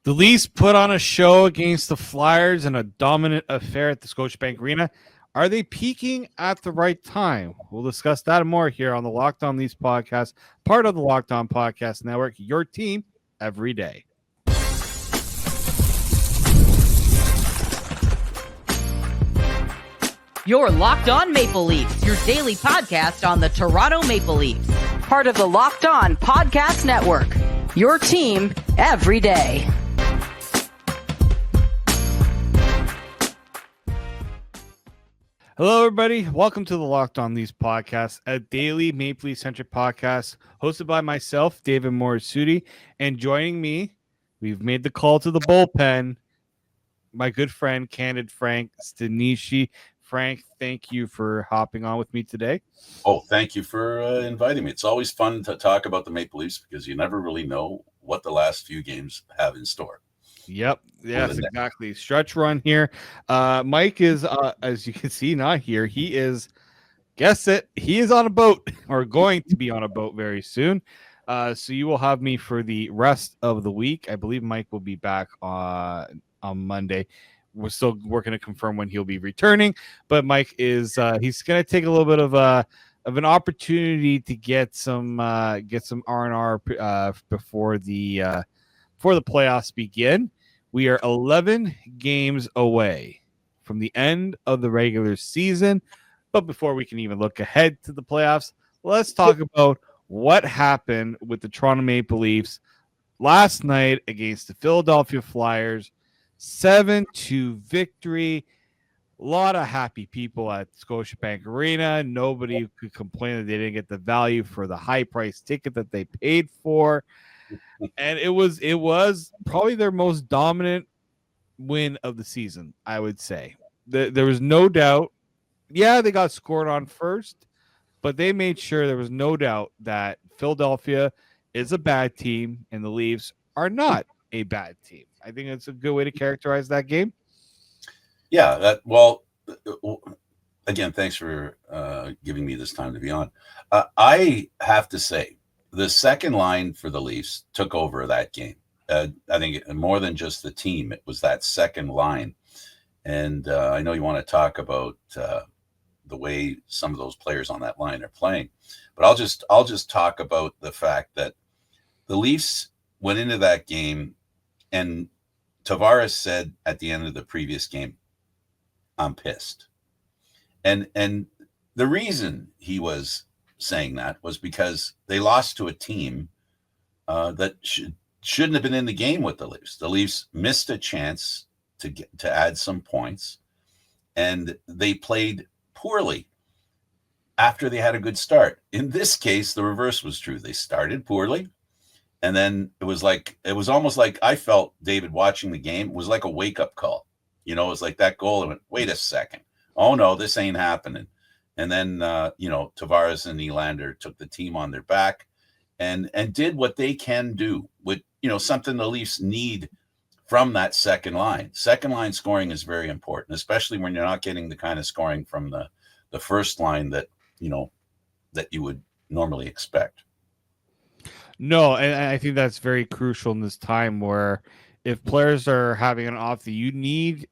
The Leafs put on a show against the Flyers in a dominant affair at the Scotiabank Arena. Are they peaking at the right time? We'll discuss that and more here on the Locked On Leafs podcast, part of the Locked On Podcast Network, your team every day. You're Locked On Maple Leafs, your daily podcast on the Toronto Maple Leafs. Part of the Locked On Podcast Network, your team every day. Hello, everybody. Welcome to the Locked On Leafs podcast, a daily Maple Leaf-centric podcast hosted by myself, David Morassutti, and joining me, we've made the call to the bullpen, my good friend, candid Frank Stanisci. Frank, thank you for hopping on with me today. Oh, thank you for inviting me. It's always fun to talk about the Maple Leafs because you never really know what the last few games have in store. Yep. Yes, exactly. Stretch run here. Mike is, as you can see, not here. He is, guess it, he is on a boat or going to be on a boat very soon. So you will have me for the rest of the week. I believe Mike will be back on Monday. We're still working to confirm when he'll be returning, but Mike is he's going to take a little bit of an opportunity to get some R&R before the playoffs begin. We are 11 games away from the end of the regular season, but before we can even look ahead to the playoffs, let's talk about what happened with the Toronto Maple Leafs last night against the Philadelphia Flyers. 7-2 victory. A lot of happy people at Scotiabank Arena. Nobody could complain that they didn't get the value for the high price ticket that they paid for. And it was probably their most dominant win of the season, I would say. There was no doubt. Yeah, they got scored on first, but they made sure there was no doubt that Philadelphia is a bad team and the Leafs are not a bad team. I think it's a good way to characterize that game. Yeah, again, thanks for giving me this time to be on. I have to say, the second line for the Leafs took over that game. I think more than just the team, it was that second line. And I know you want to talk about the way some of those players on that line are playing, but I'll just talk about the fact that the Leafs went into that game, and Tavares said at the end of the previous game, "I'm pissed." And the reason he was saying that was because they lost to a team that shouldn't have been in the game with the Leafs. The Leafs missed a chance to add some points, and they played poorly after they had a good start. In this case, the reverse was true. They started poorly, and then it was almost like I felt, David, watching the game, was like a wake-up call. You know, it was like that goal. I went, wait a second. Oh, no, this ain't happening. And then, Tavares and Nylander took the team on their back and did what they can do with, something the Leafs need from that second line. Second line scoring is very important, especially when you're not getting the kind of scoring from the first line that you would normally expect. No, and I think that's very crucial in this time where if players are having an off day, you need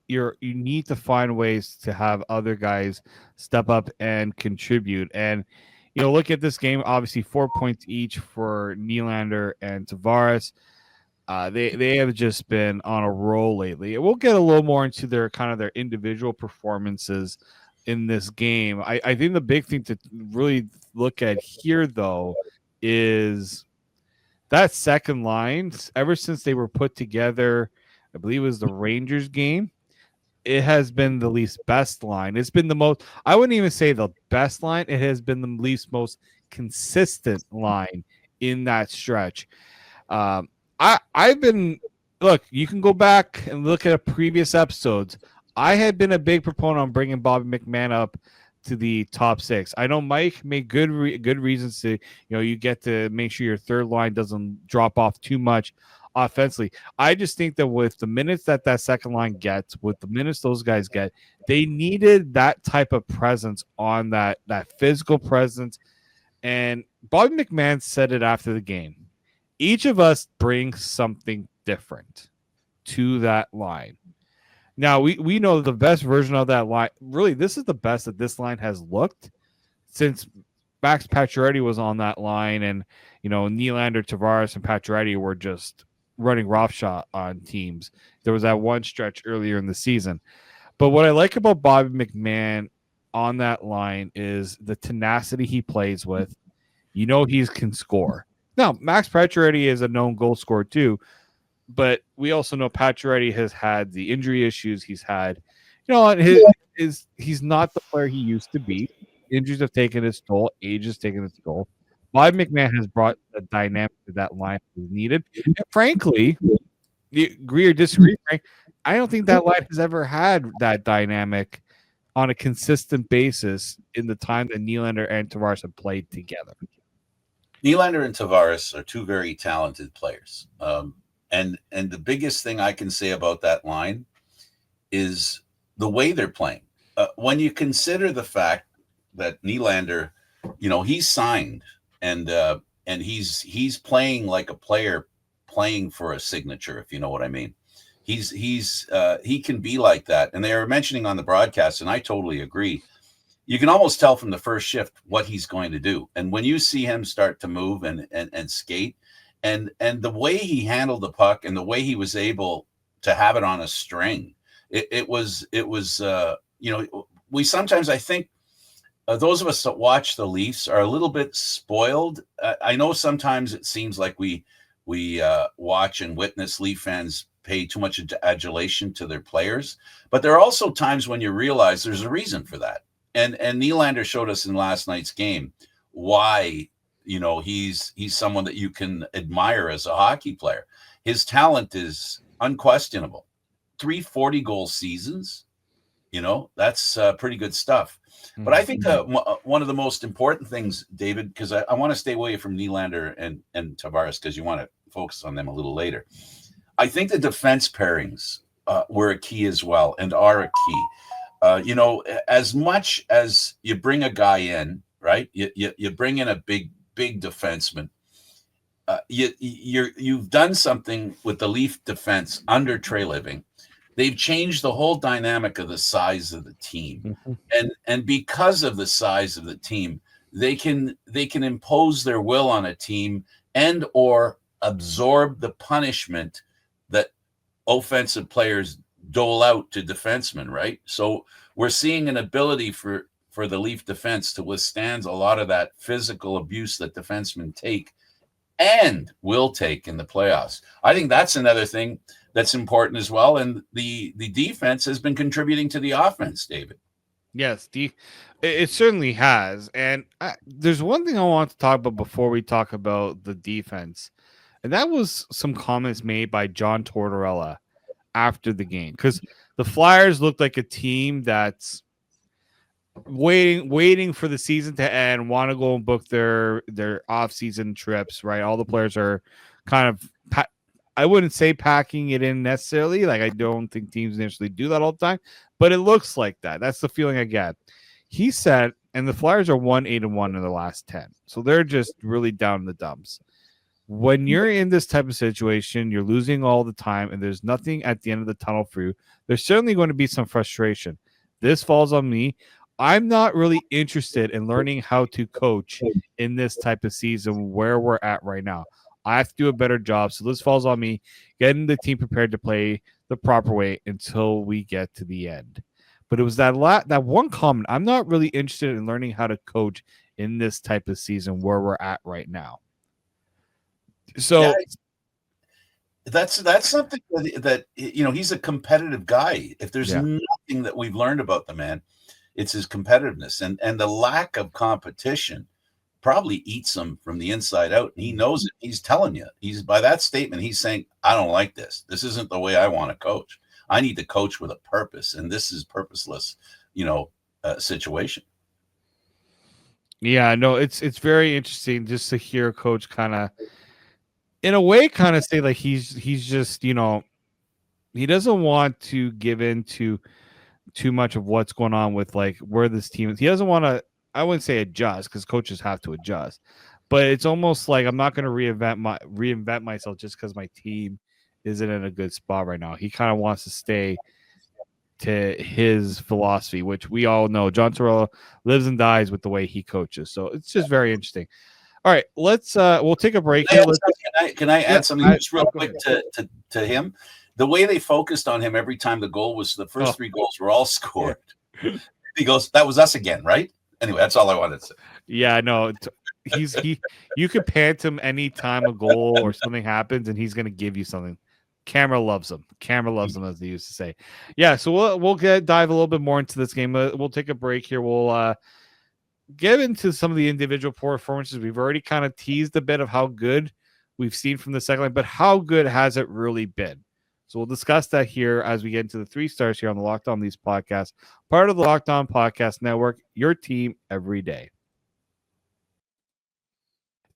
to find ways to have other guys step up and contribute. And look at this game. Obviously, 4 points each for Nylander and Tavares. They have just been on a roll lately. We'll get a little more into their individual performances in this game. I think the big thing to really look at here, though, is that second line. Ever since they were put together, I believe it was the Rangers game, it has been the Leafs' best line. It's been the most, I wouldn't even say the best line. It has been the Leafs' most consistent line in that stretch. Look, you can go back and look at previous episodes. I had been a big proponent on bringing Bobby McMann up to the top six. I know Mike made good reasons to, you get to make sure your third line doesn't drop off too much offensively. I just think that with the minutes that second line gets, with the minutes those guys get, they needed that type of presence on that physical presence. And Bobby McMann said it after the game. Each of us brings something different. to that line. Now, we know the best version of that line. Really, this is the best that this line has looked since Max Pacioretty was on that line, and Nylander, Tavares, and Pacioretty were just running roughshod on teams. There was that one stretch earlier in the season. But what I like about Bobby McMann on that line is the tenacity he plays with. He can score. Now, Max Pacioretty is a known goal scorer too, but we also know Pacioretty has had the injury issues he's had. He's not the player he used to be. Injuries have taken its toll. Age has taken its toll. Bobby McMann has brought a dynamic to that line that was needed. And frankly, you agree or disagree, Frank, I don't think that line has ever had that dynamic on a consistent basis in the time that Nylander and Tavares have played together. Nylander and Tavares are two very talented players. And the biggest thing I can say about that line is the way they're playing. When you consider the fact that Nylander, he's signed and he's playing like a player playing for a signature, if you know what I mean. He can be like that. And they were mentioning on the broadcast, and I totally agree. You can almost tell from the first shift what he's going to do. And when you see him start to move and skate, and the way he handled the puck and the way he was able to have it on a string, it was we sometimes, I think, those of us that watch the Leafs are a little bit spoiled. I know sometimes it seems like we watch and witness Leaf fans pay too much adulation to their players, but there are also times when you realize there's a reason for that. And Nylander showed us in last night's game why he's someone that you can admire as a hockey player. His talent is unquestionable. 3 40-goal seasons, that's pretty good stuff. But I think one of the most important things, David, because I want to stay away from Nylander and Tavares because you want to focus on them a little later. I think the defense pairings were a key as well and are a key. As much as you bring a guy in, right? You bring in a big defenseman. You've done something with the Leaf defense under Treliving. They've changed the whole dynamic of the size of the team, and because of the size of the team, they can impose their will on a team and or absorb the punishment that offensive players dole out to defensemen. Right, so we're seeing an ability for the Leaf defense to withstand a lot of that physical abuse that defensemen take and will take in the playoffs. I think that's another thing that's important as well. And the defense has been contributing to the offense, David. Yes, it certainly has. And there's one thing I want to talk about before we talk about the defense. And that was some comments made by John Tortorella after the game. Because the Flyers looked like a team that's waiting for the season to end, want to go and book their off-season trips, right? All the players are kind of I wouldn't say packing it in necessarily. Like, I don't think teams initially do that all the time, but it looks like that. That's the feeling I get. He said, and the Flyers are 1-8-1 in the last 10. So they're just really down in the dumps. When you're in this type of situation, you're losing all the time, and there's nothing at the end of the tunnel for you. There's certainly going to be some frustration. This falls on me. I'm not really interested in learning how to coach in this type of season where we're at right now. I have to do a better job. So this falls on me, getting the team prepared to play the proper way until we get to the end. But it was that one comment. I'm not really interested in learning how to coach in this type of season where we're at right now. So yeah, that's something that he's a competitive guy. If there's nothing that we've learned about the man, it's his competitiveness and the lack of competition probably eats him from the inside out. And he knows it. He's telling you. He's by that statement, he's saying, I don't like this. This isn't the way I want to coach. I need to coach with a purpose. And this is purposeless, situation. Yeah, no, it's very interesting just to hear Coach kind of, in a way, kind of say like he's just, he doesn't want to give in to too much of what's going on with like where this team is. He doesn't want to, I wouldn't say adjust because coaches have to adjust, but it's almost like I'm not going to reinvent myself just because my team isn't in a good spot right now. He kind of wants to stay to his philosophy, which we all know. John Tortorella lives and dies with the way he coaches. So it's just very interesting. All right, we'll take a break here. Can I add something just real quick to him? The way they focused on him every time the goal was the first 3 goals were all scored. Yeah. He goes, "That was us again, right?" Anyway, that's all I wanted to say. Yeah, no, you could pant him anytime a goal or something happens, and he's going to give you something. Camera loves him. Camera loves him, as they used to say. Yeah, so we'll dive a little bit more into this game. We'll take a break here. We'll get into some of the individual performances. We've already kind of teased a bit of how good we've seen from the second line, but how good has it really been? So we'll discuss that here as we get into the 3 stars here on the Locked On Leafs podcast, part of the Locked On Podcast Network, your team every day.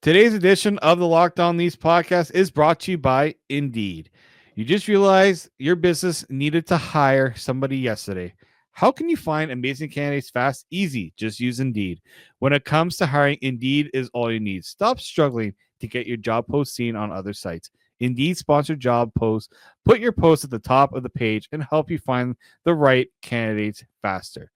Today's edition of the Locked On Leafs podcast is brought to you by Indeed. You just realized your business needed to hire somebody yesterday. How can you find amazing candidates fast? Easy. Just use Indeed. When it comes to hiring, Indeed is all you need. Stop struggling to get your job post seen on other sites. Indeed sponsored job posts put your post at the top of the page and help you find the right candidates faster.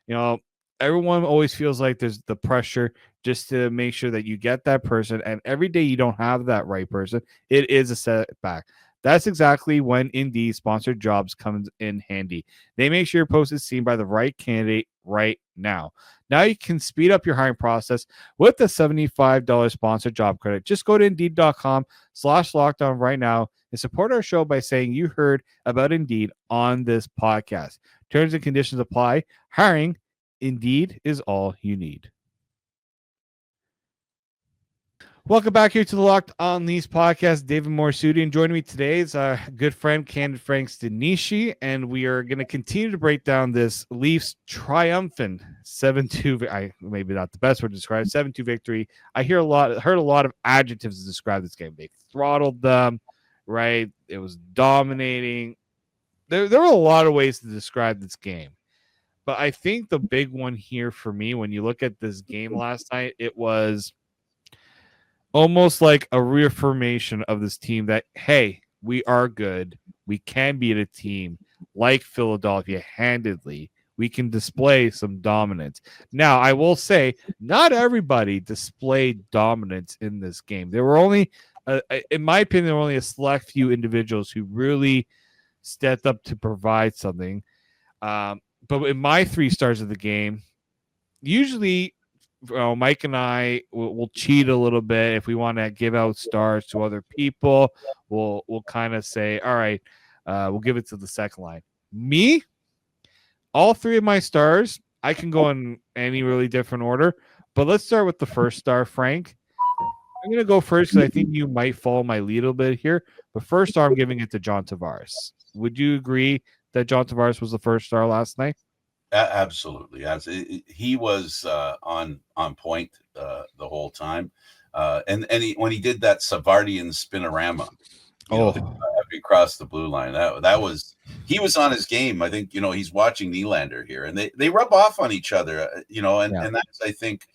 You know, everyone always feels like there's the pressure just to make sure that you get that person. And every day you don't have that right person, it is a setback. That's exactly when Indeed sponsored jobs comes in handy. They make sure your post is seen by the right candidate right now. Now you can speed up your hiring process with the $75 sponsored job credit. Just go to Indeed.com/lockdown right now and support our show by saying you heard about Indeed on this podcast. Terms and conditions apply. Hiring, Indeed is all you need. Welcome back here to the Locked On Leafs podcast. David Morassutti, and joining me today is our good friend, candid Frank Stanisci, and we are going to continue to break down this Leafs triumphant 7-2. Maybe not the best word to describe 7-2 victory. I heard a lot of adjectives to describe this game. They throttled them, right? It was dominating. There were a lot of ways to describe this game, but I think the big one here for me, when you look at this game last night, it was almost like a reaffirmation of this team that, hey, we are good. We can beat a team like Philadelphia handedly. We can display some dominance. Now, I will say, not everybody displayed dominance in this game. There were only, in my opinion, there were only a select few individuals who really stepped up to provide something. But in my 3 stars of the game, usually Mike and I will cheat a little bit. If we want to give out stars to other people, we'll kind of say, all right, we'll give it to the second line. Me, all 3 of my stars, I can go in any really different order, but let's start with the first star, Frank. I'm going to go first because I think you might follow my lead a little bit here, but first star, I'm giving it to John Tavares. Would you agree that John Tavares was the first star last night? Absolutely. He was on point the whole time. And when he did that Savardian spinorama, across the blue line, that was, he was on his game. I think, he's watching Nylander here, and they rub off on each other, and that's, I think,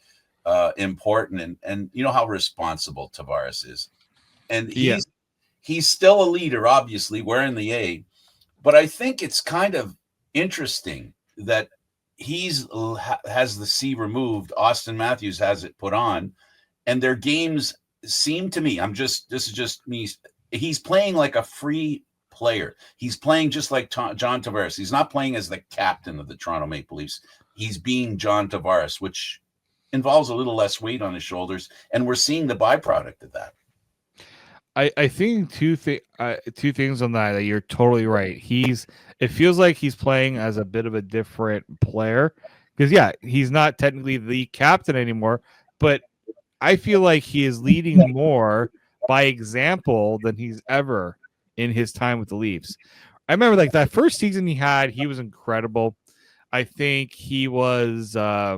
important. And you know how responsible Tavares is. And he's still a leader, obviously, wearing the A, but I think it's kind of interesting that has the C removed. Austin Matthews has it put on, and their games seem to me, this is just me, he's playing like a free player. He's playing just like John Tavares. He's not playing as the captain of the Toronto Maple Leafs. He's being John Tavares, which involves a little less weight on his shoulders, and we're seeing the byproduct of that. I think two things on that you're totally right. It feels like he's playing as a bit of a different player because he's not technically the captain anymore, but I feel like he is leading more by example than he's ever in his time with the Leafs. I remember like that first season he was incredible. I think he was he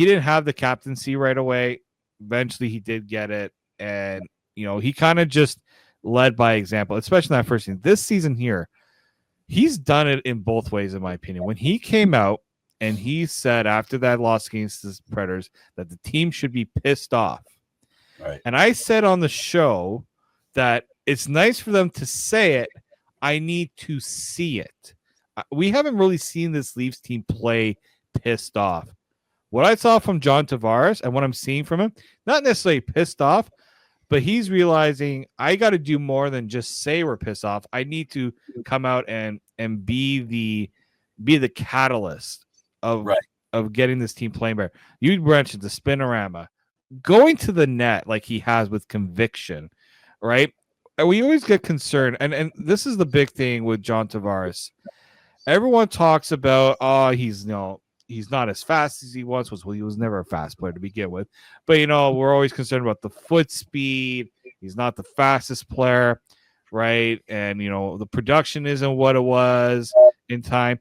didn't have the captaincy right away. Eventually he did get it. And, he kind of just led by example, especially in that first season. This season here, he's done it in both ways, in my opinion. When he came out and he said after that loss against the Predators that the team should be pissed off. Right. And I said on the show that it's nice for them to say it. I need to see it. We haven't really seen this Leafs team play pissed off. What I saw from John Tavares and what I'm seeing from him, not necessarily pissed off, but he's realizing I got to do more than just say we're pissed off. I need to come out and be the catalyst of getting this team playing better. You mentioned the spinorama, going to the net like he has with conviction, right? And we always get concerned, and this is the big thing with John Tavares. Everyone talks about, he's not as fast as he once was. Well, he was never a fast player to begin with. But, we're always concerned about the foot speed. He's not the fastest player, right? And, the production isn't what it was in time.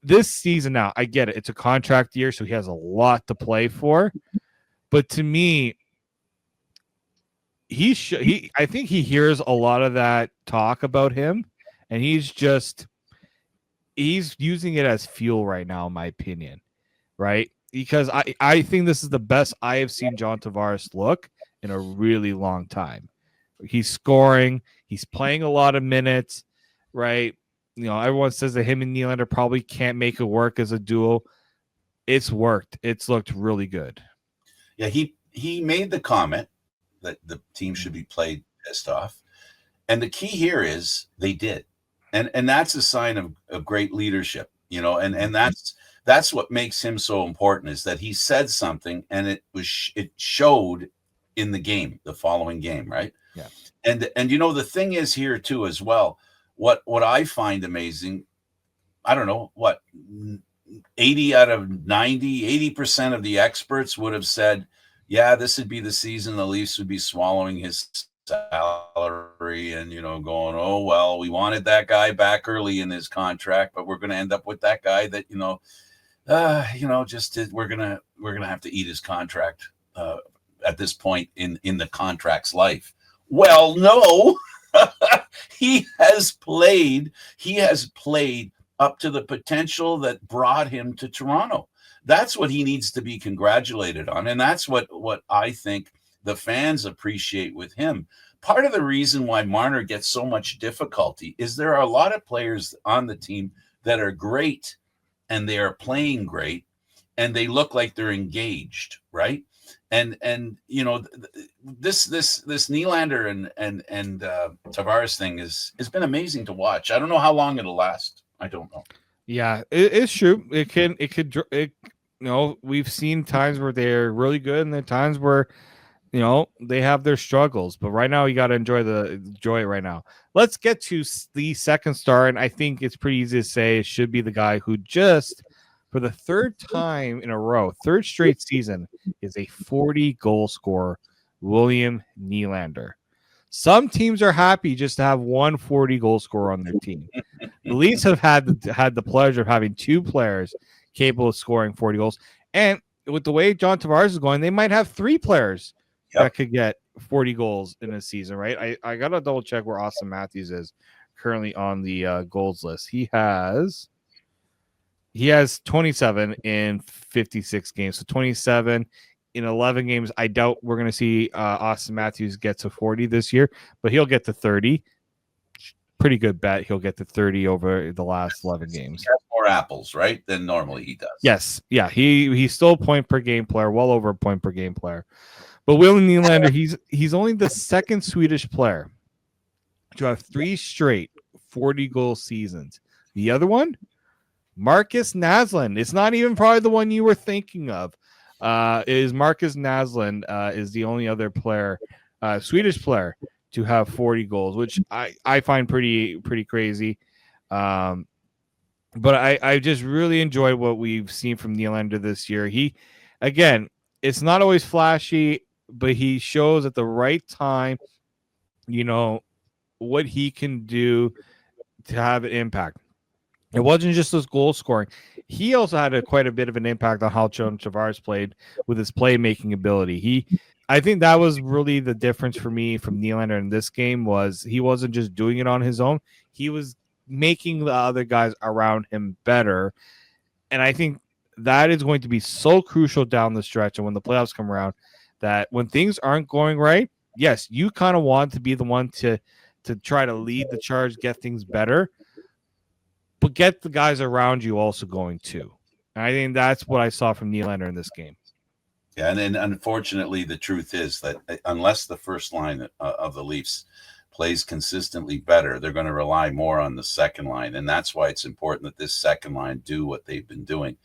This season now, I get it. It's a contract year, so he has a lot to play for. But to me, I think he hears a lot of that talk about him, and he's using it as fuel right now, in my opinion, right? Because I think this is the best I have seen John Tavares look in a really long time. He's scoring. He's playing a lot of minutes, right? Everyone says that him and Nylander probably can't make it work as a duo. It's worked. It's looked really good. Yeah, he made the comment that the team should be played pissed off. And the key here is they did. And that's a sign of great leadership, and that's what makes him so important, is that he said something and it showed in the game, the following game, right? Yeah. And the thing is here too as well, what I find amazing, I don't know, 80 out of 90, 80% of the experts would have said, yeah, this would be the season the Leafs would be swallowing his salary and, going, oh, well, we wanted that guy back early in his contract, but we're going to end up with that guy that, we're going to have to eat his contract at this point in the contract's life. Well, no, he has played up to the potential that brought him to Toronto. That's what he needs to be congratulated on. And that's what I think the fans appreciate with him. Part of the reason why Marner gets so much difficulty is there are a lot of players on the team that are great and they are playing great and they look like they're engaged, right? And this Nylander and Tavares thing has been amazing to watch. I don't know how long it'll last. I don't know. Yeah, it's true. We've seen times where they're really good and then times where they have their struggles, but right now you got to enjoy it right now. Let's get to the second star, and I think it's pretty easy to say it should be the guy who just, for the third time in a row, third straight season, is a 40-goal scorer, William Nylander. Some teams are happy just to have one 40-goal scorer on their team. The Leafs have had the pleasure of having two players capable of scoring 40 goals, and with the way John Tavares is going, they might have three players that could get 40 goals in a season, right? I got to double check where Austin Matthews is currently on the goals list. He has 27 in 56 games. So 27 in 11 games. I doubt we're going to see Austin Matthews get to 40 this year, but he'll get to 30. Pretty good bet he'll get to 30 over the last 11 games. He has more apples, right, than normally he does. Yes. Yeah, he's still a point per game player, well over a point per game player. But William Nylander, he's only the second Swedish player to have 3 straight 40-goal seasons. The other one, Marcus Naslund. It's not even probably the one you were thinking of. Is Marcus Naslund is the only other player, Swedish player, to have 40 goals, which I find pretty crazy. But I just really enjoy what we've seen from Nylander this year. Again, it's not always flashy, but he shows at the right time, what he can do to have an impact. It wasn't just his goal scoring. He also had quite a bit of an impact on how John Tavares played with his playmaking ability. I think that was really the difference for me from Nylander in this game, was he wasn't just doing it on his own. He was making the other guys around him better. And I think that is going to be so crucial down the stretch and when the playoffs come around, that when things aren't going right, yes, you kind of want to be the one to try to lead the charge, get things better, but get the guys around you also going too. And I think that's what I saw from Nylander in this game. Yeah, and then unfortunately, the truth is that unless the first line of the Leafs plays consistently better, they're going to rely more on the second line, and that's why it's important that this second line do what they've been doing,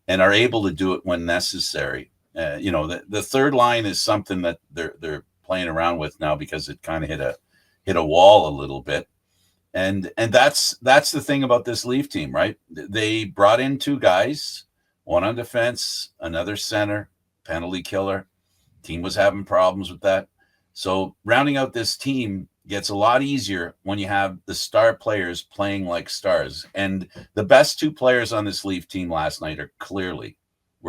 and are able to do it when necessary. The third line is something that they're playing around with now because it kind of hit a wall a little bit, and that's the thing about this Leaf team, right? They brought in two guys, one on defense, another center. Penalty killer. Team was having problems with that. So rounding out this team gets a lot easier when you have the star players playing like stars. And the best two players on this Leaf team last night were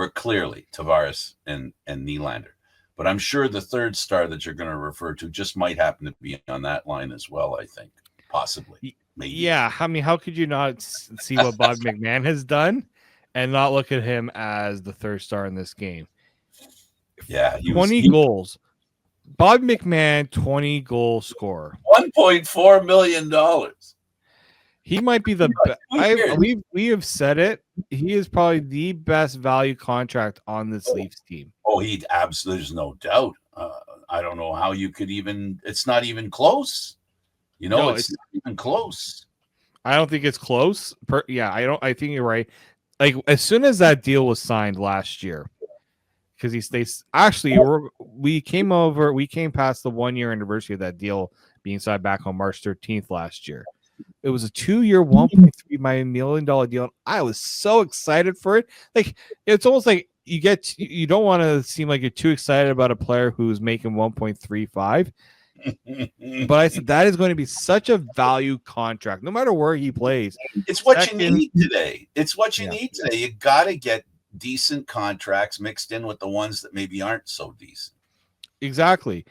clearly Tavares and Nylander. But I'm sure the third star that you're going to refer to just might happen to be on that line as well, I think. Possibly. Maybe. Yeah. I mean, how could you not see what Bob McMann has done and not look at him as the third star in this game? Yeah, 20 goals. Bob McMann, 20 goal scorer. $1.4 million. He might be the best. We have said it. He is probably the best value contract on this Leafs team. Oh, he absolutely, there's no doubt. I don't know how you could even. It's not even close. It's not even close. I don't think it's close. I think you're right. Like as soon as that deal was signed last year. Because he stays. Actually, we came past the 1 year anniversary of that deal being signed back on March 13th last year. It was a 2-year, $1.3 million deal. And I was so excited for it. Like it's almost like you don't want to seem like you're too excited about a player who's making 1.35. But I said that is going to be such a value contract, no matter where he plays. It's what you need today. It's what you need today. You got to get decent contracts mixed in with the ones that maybe aren't so decent. Exactly.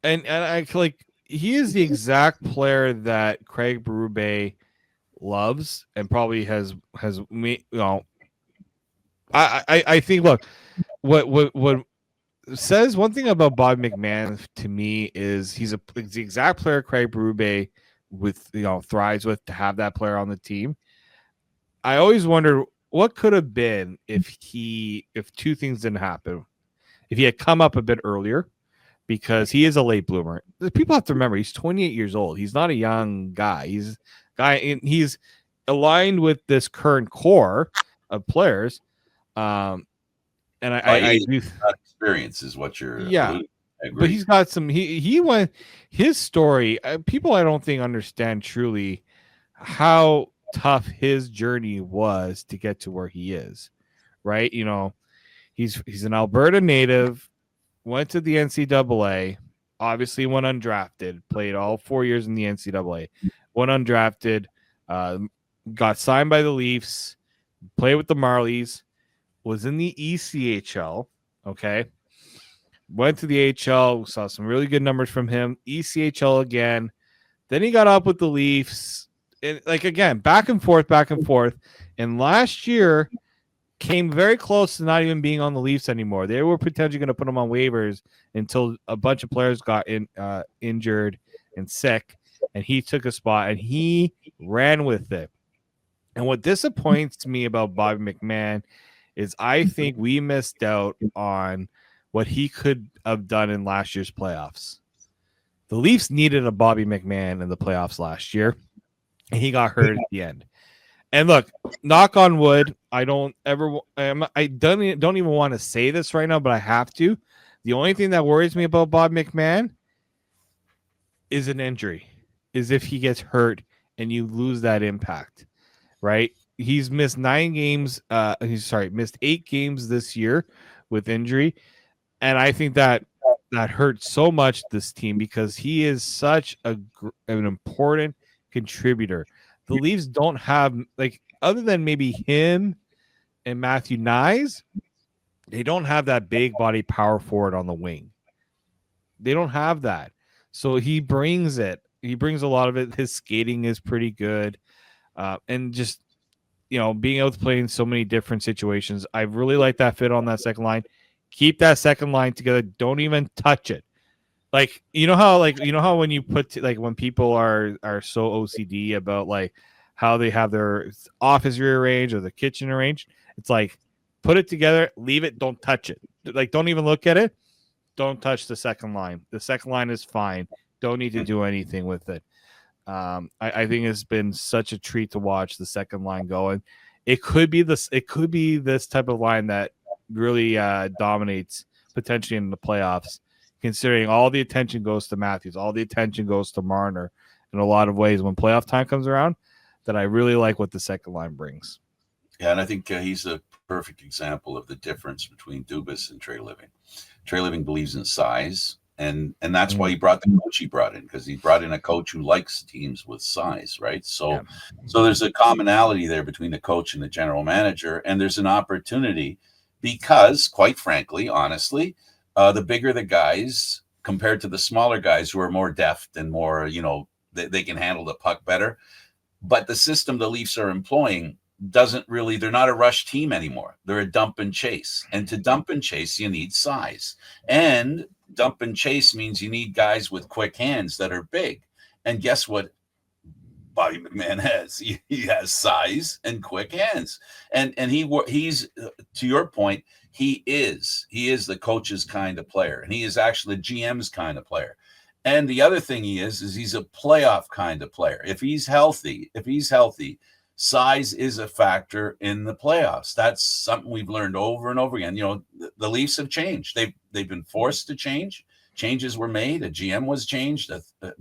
And I feel like he is the exact player that Craig Berube loves and probably has me, I think look, what says one thing about Bob McMann to me is he's the exact player Craig Berube thrives with, to have that player on the team. I always wonder what could have been if two things didn't happen. If he had come up a bit earlier, because he is a late bloomer. People have to remember he's 28 years old. He's not a young guy. He's aligned with this current core of players. And I do experience is what you're. Yeah, but he's got some. He went his story. People I don't think understand truly how tough his journey was to get to where he is, right? He's an Alberta native, went to the NCAA, obviously went undrafted, played all 4 years in the NCAA, went undrafted, got signed by the Leafs, played with the Marlies, was in the ECHL, okay, went to the AHL, saw some really good numbers from him, ECHL again, then he got up with the Leafs. And again, back and forth. And last year came very close to not even being on the Leafs anymore. They were potentially going to put him on waivers until a bunch of players got injured and sick, and he took a spot and he ran with it. And what disappoints me about Bobby McMann is I think we missed out on what he could have done in last year's playoffs. The Leafs needed a Bobby McMann in the playoffs last year. And he got hurt at the end. And look, knock on wood, I don't even want to say this right now, but I have to. The only thing that worries me about Bob McMann is an injury, is if he gets hurt and you lose that impact, right? He's missed 9 games. Missed 8 games this year with injury. And I think that hurts so much this team because he is such an important contributor. The Leafs don't have, other than maybe him and Matthew Nyes, they don't have that big body power forward on the wing. They don't have that. So he brings it. He brings a lot of it. His skating is pretty good. And just, being able to play in so many different situations. I really like that fit on that second line. Keep that second line together. Don't even touch it. like when you put like when people are so OCD about like how they have their office rearranged or the kitchen arranged, it's like put it together, leave it, don't touch it. Like don't even look at it. Don't touch the second line. The second line is fine. Don't need to do anything with it. I think it's been such a treat to watch the second line go, and it could be this type of line that really dominates potentially in the playoffs, considering all the attention goes to Matthews, all the attention goes to Marner in a lot of ways when playoff time comes around. That I really like what the second line brings. Yeah, and I think he's a perfect example of the difference between Dubas and Treliving. Treliving believes in size, and that's why he brought the coach he brought in, because he brought in a coach who likes teams with size, right? So there's a commonality there between the coach and the general manager, and there's an opportunity because, quite frankly, honestly, the bigger the guys compared to the smaller guys who are more deft and more, they can handle the puck better. But the system the Leafs are employing they're not a rush team anymore. They're a dump and chase. And to dump and chase, you need size. And dump and chase means you need guys with quick hands that are big. And guess what Bobby McMann has? He has size and quick hands. And he's, to your point, he is the coach's kind of player. And he is actually the GM's kind of player. And the other thing he is he's a playoff kind of player. If he's healthy, size is a factor in the playoffs. That's something we've learned over and over again. The Leafs have changed. They've been forced to change. Changes were made. A GM was changed.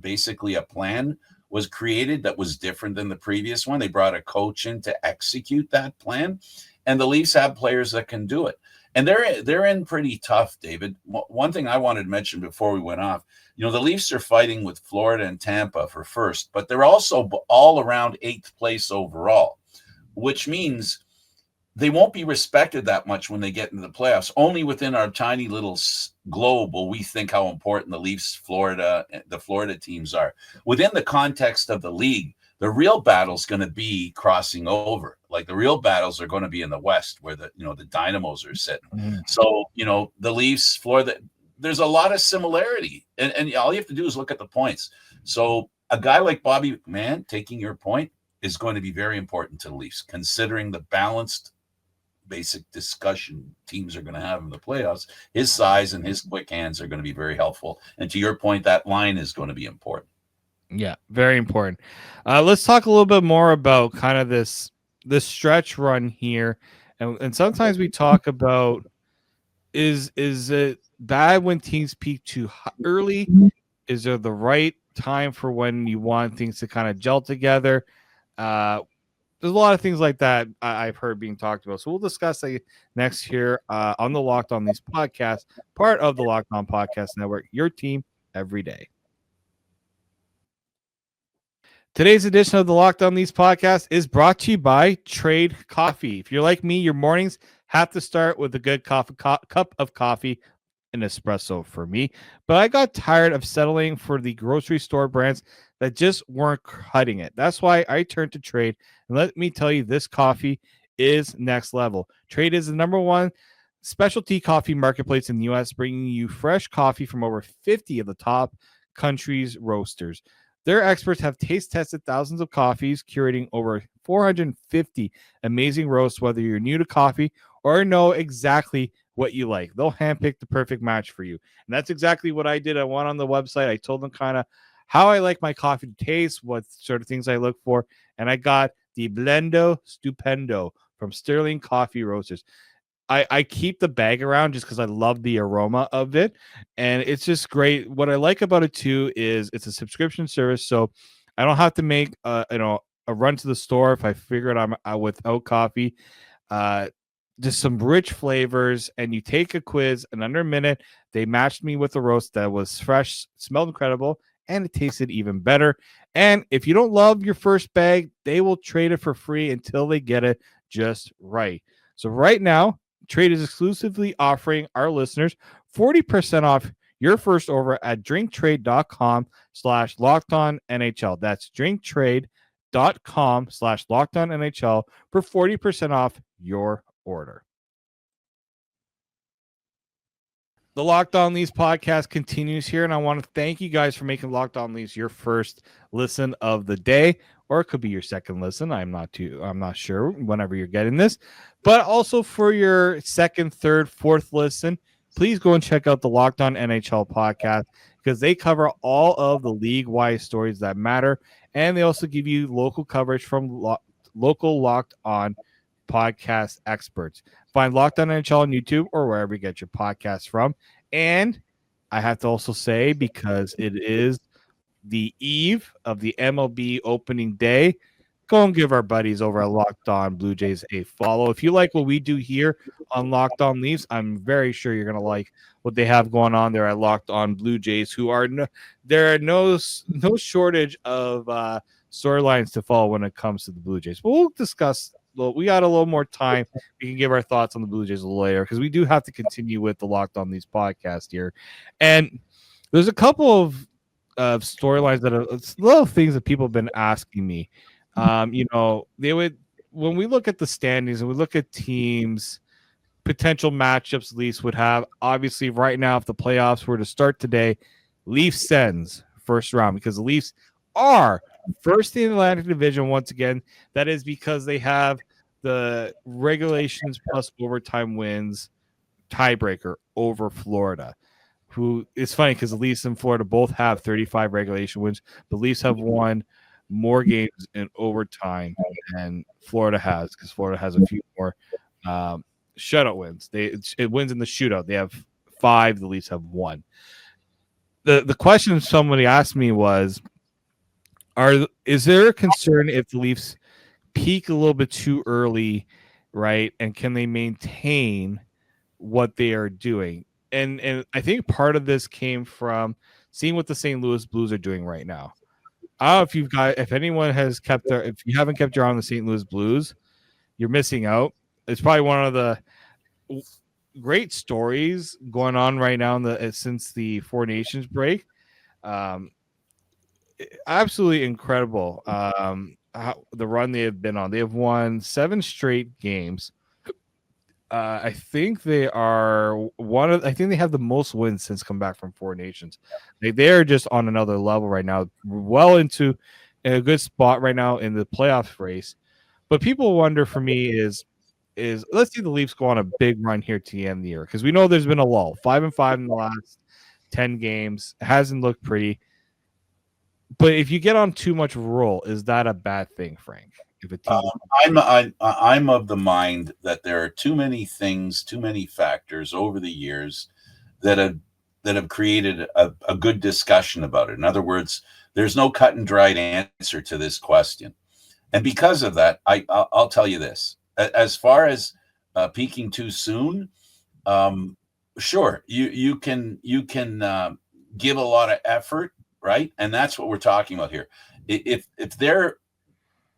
Basically, a plan was created that was different than the previous one. They brought a coach in to execute that plan, and the Leafs have players that can do it. And they're in pretty tough, David. One thing I wanted to mention before we went off, the Leafs are fighting with Florida and Tampa for first, but they're also all around 8th place overall, which means they won't be respected that much when they get into the playoffs. Only within our tiny little globe will we think how important the Leafs, the Florida teams are. Within the context of the league, the real battle's going to be crossing over. Like the real battles are going to be in the West, where the Dynamos are sitting. So the Leafs, Florida, there's a lot of similarity, and all you have to do is look at the points. So a guy like Bobby McMann, taking your point, is going to be very important to the Leafs, considering the balanced basic discussion teams are going to have in the playoffs. His size and his quick hands are going to be very helpful. And to your point, that line is going to be important. Yeah, very important. Let's talk a little bit more about kind of this stretch run here, and sometimes we talk about is it bad when teams peak too early? Is there the right time for when you want things to kind of gel together? There's a lot of things like that I've heard being talked about. So we'll discuss that next here on the Locked On Leafs podcast, part of the Locked On Podcast Network, your team every day. Today's edition of the Locked On Leafs podcast is brought to you by Trade Coffee. If you're like me, your mornings have to start with a good cup of coffee, an espresso for me. But I got tired of settling for the grocery store brands that just weren't cutting it. That's why I turned to Trade. And let me tell you, this coffee is next level. Trade is the #1 specialty coffee marketplace in the U.S., bringing you fresh coffee from over 50 of the top countries' roasters. Their experts have taste tested thousands of coffees, curating over 450 amazing roasts, whether you're new to coffee or know exactly what you like. They'll handpick the perfect match for you. And that's exactly what I did. I went on the website. I told them kind of how I like my coffee to taste, what sort of things I look for. And I got the Blendo Stupendo from Sterling Coffee Roasters. I keep the bag around just because I love the aroma of it, and it's just great. What I like about it too is it's a subscription service, so I don't have to make a run to the store if I figure it I'm out without coffee. Just some rich flavors, and you take a quiz, and under a minute they matched me with a roast that was fresh, smelled incredible, and it tasted even better. And if you don't love your first bag, they will trade it for free until they get it just right. So right now, Trade is exclusively offering our listeners 40% off your first order at drinktrade.com/lockedonnhl. That's drinktrade.com/lockedonnhl for 40% off your order. The Locked On Leafs podcast continues here, and I want to thank you guys for making Locked On Leafs your first listen of the day, or it could be your second listen. I'm not sure whenever you're getting this, but also for your second, third, fourth listen, please go and check out the Locked On NHL podcast because they cover all of the league-wide stories that matter, and they also give you local coverage from local Locked On podcast experts. Find Locked On NHL on YouTube or wherever you get your podcasts from. And I have to also say, because it is the eve of the MLB opening day, go and give our buddies over at Locked On Blue Jays a follow. If you like what we do here on Locked On Leafs, I'm very sure you're going to like what they have going on there at Locked On Blue Jays, who are there are no shortage of storylines to follow when it comes to the Blue Jays. But we'll discuss. We got a little more time. We can give our thoughts on the Blue Jays a little later because we do have to continue with the Locked On These podcast here. And there's a couple of storylines that are little things that people have been asking me. They would, when we look at the standings and we look at teams, potential matchups Leafs would have. Obviously, right now, if the playoffs were to start today, Leafs Sens first round because the Leafs are first in the Atlantic Division once again. That is because they have the regulations plus overtime wins tiebreaker over Florida. Who is funny because the Leafs and Florida both have 35 regulation wins. The Leafs have won more games in overtime than Florida has because Florida has a few more shutout wins. It wins in the shootout. They have 5. The Leafs have 1. The question somebody asked me was, is there a concern if the Leafs peak a little bit too early, right? And can they maintain what they are doing? And I think part of this came from seeing what the St. Louis Blues are doing right now. I don't know if anyone has if you haven't kept your eye on the St. Louis Blues, you're missing out. It's probably one of the great stories going on right now since the Four Nations break. Absolutely incredible. The run they have been on. They have won 7 straight games. I think they are I think they have the most wins since come back from Four Nations. They are just on another level right now, well into a good spot right now in the playoff race. But people wonder for me is let's see the Leafs go on a big run here to the end of the year because we know there's been a lull. 5-5 in the last 10 games. It hasn't looked pretty. But if you get on too much roll, is that a bad thing, Frank? If a team I'm of the mind that there are too many things, too many factors over the years that have created a good discussion about it. In other words, there's no cut and dried answer to this question, and because of that, I'll tell you this: as far as peaking too soon, sure, you can give a lot of effort. Right. And that's what we're talking about here. If they're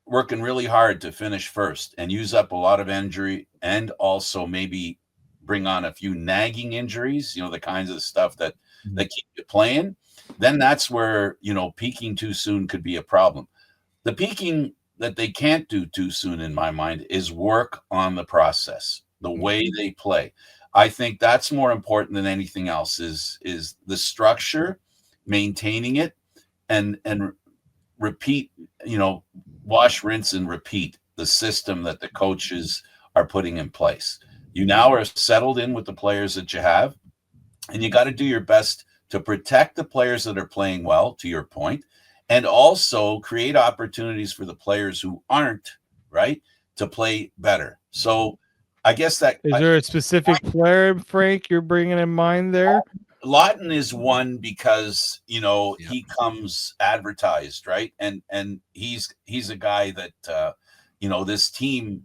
working really hard to finish first and use up a lot of injury and also maybe bring on a few nagging injuries, the kinds of stuff that keep you playing, then that's where, peaking too soon could be a problem. The peaking that they can't do too soon, in my mind, is work on the process, the way they play. I think that's more important than anything else is the structure, maintaining it and repeat, wash, rinse, and repeat the system that the coaches are putting in place. You now are settled in with the players that you have, and you got to do your best to protect the players that are playing well, to your point, and also create opportunities for the players who aren't, right, to play better. So I guess that... Is there a specific player, Frank, you're bringing in mind there? Laughton is one because he comes advertised, right, and he's a guy that this team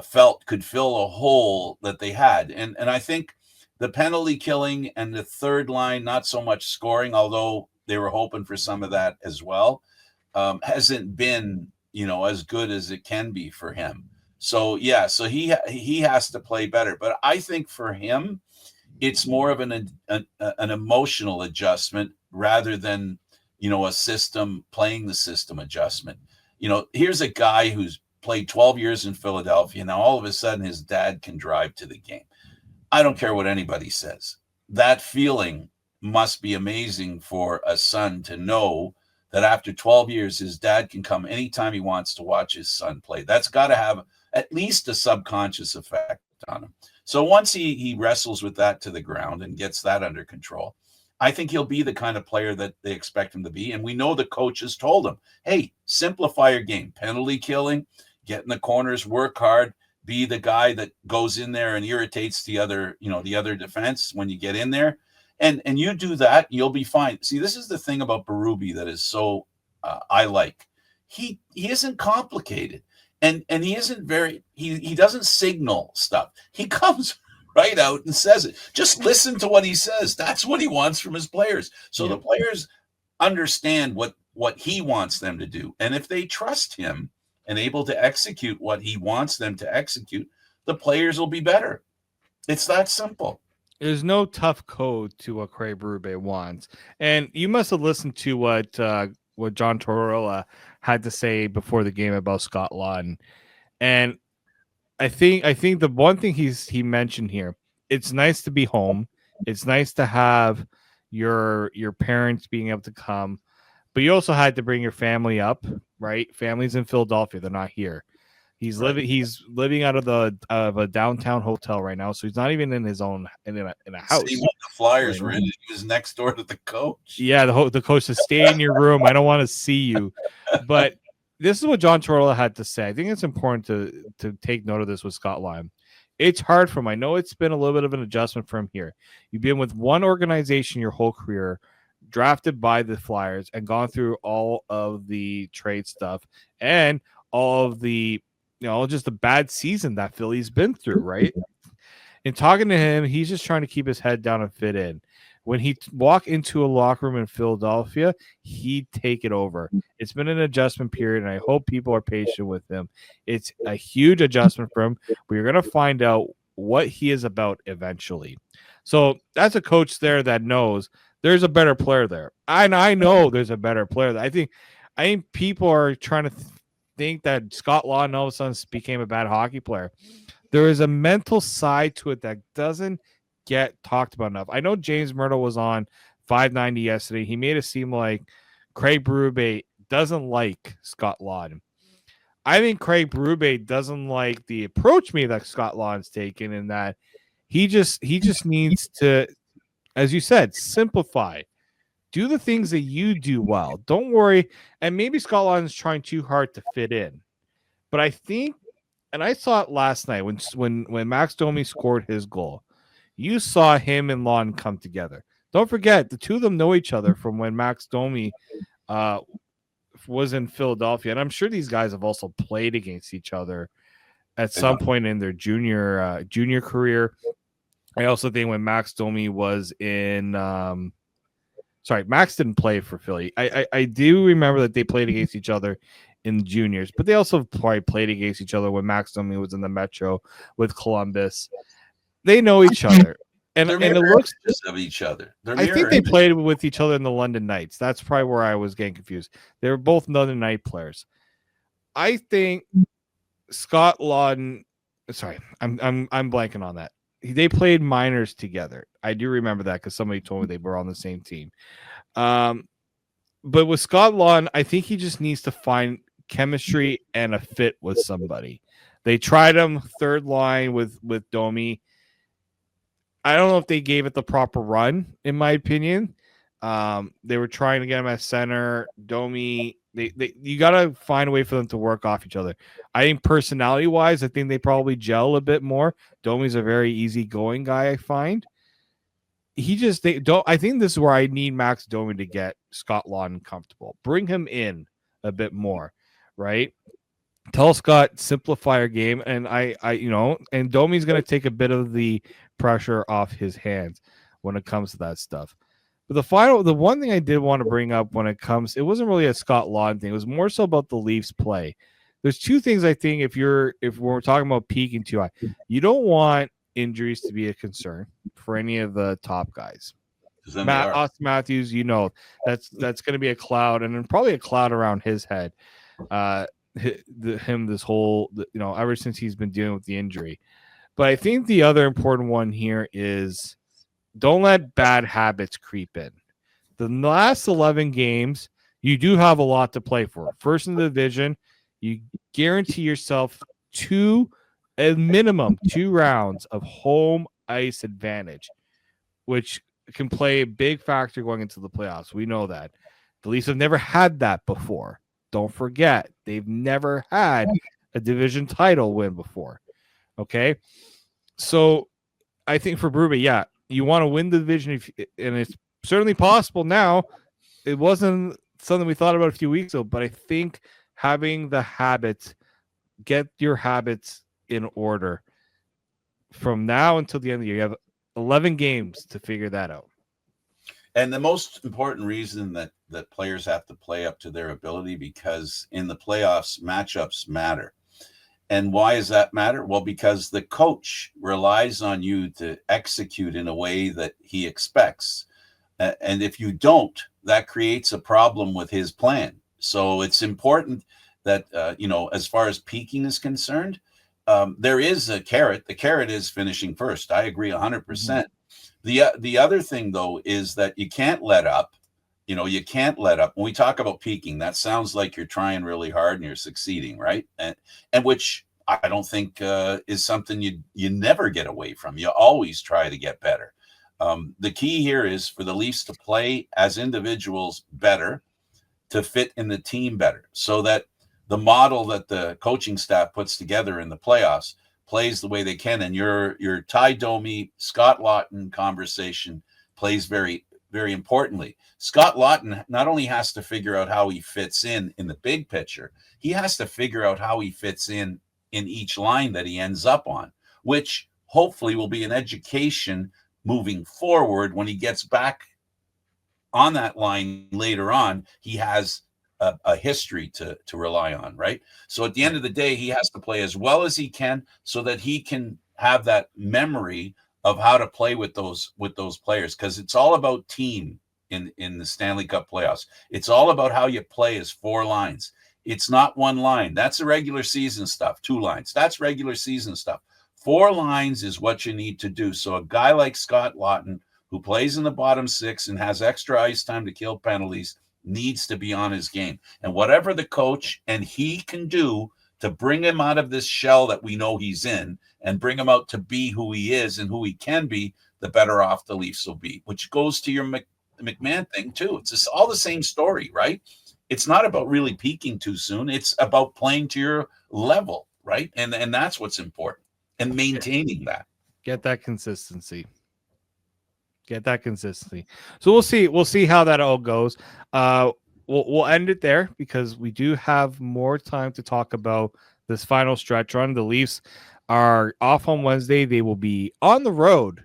felt could fill a hole that they had, and I think the penalty killing and the third line, not so much scoring, although they were hoping for some of that as well, hasn't been as good as it can be for him. So he has to play better, but I think for him, it's more of an emotional adjustment rather than, a system, playing the system adjustment. Here's a guy who's played 12 years in Philadelphia. Now, all of a sudden, his dad can drive to the game. I don't care what anybody says. that feeling must be amazing for a son to know that after 12 years, his dad can come anytime he wants to watch his son play. That's got to have at least a subconscious effect on him. So once he wrestles with that to the ground and gets that under control, I think he'll be the kind of player that they expect him to be. And we know the coaches told him, hey, simplify your game, penalty killing, get in the corners, work hard, be the guy that goes in there and irritates the other defense when you get in there. And you do that, you'll be fine. See, this is the thing about Berube that is so I like. He isn't complicated, and he isn't very. He doesn't signal stuff. He comes right out and says it. Just listen to what he says. That's what he wants from his players. So the players understand what he wants them to do, and if they trust him and able to execute what he wants them to execute, the players will be better. It's that simple. There's no tough code to what Craig Berube wants. And you must have listened to what John Tortorella had to say before the game about Scott Laughton. And I think the one thing he mentioned here, it's nice to be home. It's nice to have your parents being able to come, but you also had to bring your family up, right? Family's in Philadelphia. They're not here. He's living out of a downtown hotel right now, so he's not even in his own in a house. See, when the Flyers were in, he was next door to the coach. Yeah, the coach says, "Stay in your room. I don't want to see you." But this is what John Tortorella had to say. I think it's important to take note of this with Scott Laughton. It's hard for him. I know it's been a little bit of an adjustment for him here. You've been with one organization your whole career, drafted by the Flyers, and gone through all of the trade stuff and all of the just a bad season that Philly's been through, right? In talking to him, he's just trying to keep his head down and fit in. When he walk into a locker room in Philadelphia, he'd take it over. It's been an adjustment period, and I hope people are patient with him. It's a huge adjustment for him, but you're going to find out what he is about eventually. So that's a coach there that knows there's a better player there. And I know there's a better player there. I think people are trying to think that Scott Laughton all of a sudden became a bad hockey player. There is a mental side to it that doesn't get talked about enough. I know James Myrtle was on 590 yesterday. He made it seem like Craig Berube doesn't like Scott Laughton. I think Craig Berube doesn't like the approach that Scott Laughton's taken, in that he just needs to, as you said, simplify. Do the things that you do well. Don't worry. And maybe Scott Laughton's trying too hard to fit in. But I think, and I saw it last night when Max Domi scored his goal, you saw him and Laughton come together. Don't forget, the two of them know each other from when Max Domi was in Philadelphia. And I'm sure these guys have also played against each other at some point in their junior career. I also think when Max Domi was in Max didn't play for Philly. I do remember that they played against each other in the juniors, but they also probably played against each other when Max Domi was in the Metro with Columbus. They know each other, and it looks of each other. I think they played with each other in the London Knights. That's probably where I was getting confused. They were both London Knight players. I think Scott Laughton. Sorry, I'm blanking on that. They played minors together. I do remember that because somebody told me they were on the same team. But with Scott Laughton, I think he just needs to find chemistry and a fit with somebody. They tried him third line with Domi. I don't know if they gave it the proper run, in my opinion. They were trying to get him at center. Domi, you got to find a way for them to work off each other. I think personality-wise, I think they probably gel a bit more. Domi's a very easygoing guy, I find. I think this is where I need Max Domi to get Scott Laughton comfortable. Bring him in a bit more, right? Tell Scott, simplify our game, and and Domi's going to take a bit of the pressure off his hands when it comes to that stuff. But the one thing I did want to bring up when it wasn't really a Scott Laughton thing. It was more so about the Leafs play. There's two things I think if we're talking about peaking too high, you don't want injuries to be a concern for any of the top guys. Austin Matthews, that's going to be a cloud, and then probably a cloud around his head. This whole, ever since he's been dealing with the injury. But I think the other important one here is don't let bad habits creep in. The last 11 games, you do have a lot to play for. First in the division, you guarantee yourself a minimum 2 rounds of home ice advantage, which can play a big factor going into the playoffs. We know that. The Leafs have never had that before. Don't forget, they've never had a division title win before. Okay? So I think for Berube, you want to win the division, and it's certainly possible now. It wasn't something we thought about a few weeks ago, but I think having the habits, get your habits in order from now until the end of the year. You have 11 games to figure that out. And the most important reason that players have to play up to their ability, because in the playoffs, matchups matter. And why does that matter? Well, because the coach relies on you to execute in a way that he expects. And if you don't, that creates a problem with his plan. So it's important that, as far as peaking is concerned, there is a carrot. The carrot is finishing first. I agree 100%. Mm-hmm. The other thing, though, is that you can't let up. You can't let up. When we talk about peaking, that sounds like you're trying really hard and you're succeeding, right? And which I don't think is something you never get away from. You always try to get better. The key here is for the Leafs to play as individuals better, to fit in the team better, so that the model that the coaching staff puts together in the playoffs plays the way they can. And your Ty Domi, Scott Laughton conversation plays very, very importantly. Scott Laughton not only has to figure out how he fits in the big picture, he has to figure out how he fits in each line that he ends up on, which hopefully will be an education moving forward. When he gets back on that line later on, he has a history to rely on, right? So at the end of the day, he has to play as well as he can so that he can have that memory of how to play with those players, because it's all about team in the Stanley Cup playoffs. It's all about how you play as 4 lines. It's not 1 line. That's the regular season stuff. 2 lines. That's regular season stuff. 4 lines is what you need to do. So a guy like Scott Laughton, who plays in the bottom 6 and has extra ice time to kill penalties, needs to be on his game. And whatever the coach and he can do to bring him out of this shell that we know he's in and bring him out to be who he is and who he can be, the better off the Leafs will be, which goes to your McMann thing too. It's just all the same story, right? It's not about really peaking too soon. It's about playing to your level, right? And that's what's important, and maintaining that. Get that consistency. So we'll see how that all goes. We'll end it there because we do have more time to talk about this final stretch run. The Leafs are off on Wednesday. They will be on the road.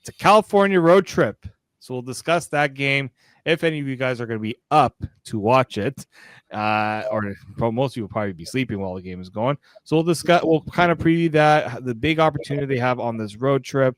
It's a California road trip. So we'll discuss that game if any of you guys are going to be up to watch it. Or most of you will probably be sleeping while the game is going. So we'll kind of preview that, the big opportunity they have on this road trip.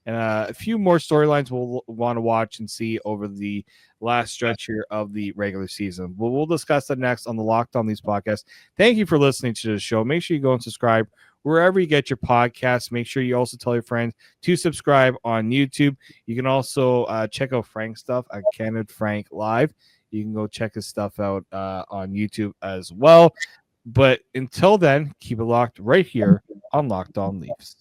And a few more storylines we'll want to watch and see over the last stretch here of the regular season. We'll discuss that next on the Locked On Leafs podcast. Thank you for listening to the show. Make sure you go and subscribe wherever you get your podcasts. Make sure you also tell your friends to subscribe on YouTube. You can also check out Frank's stuff at Candid Frank Live. You can go check his stuff out on YouTube as well. But until then, keep it locked right here on Locked On Leafs.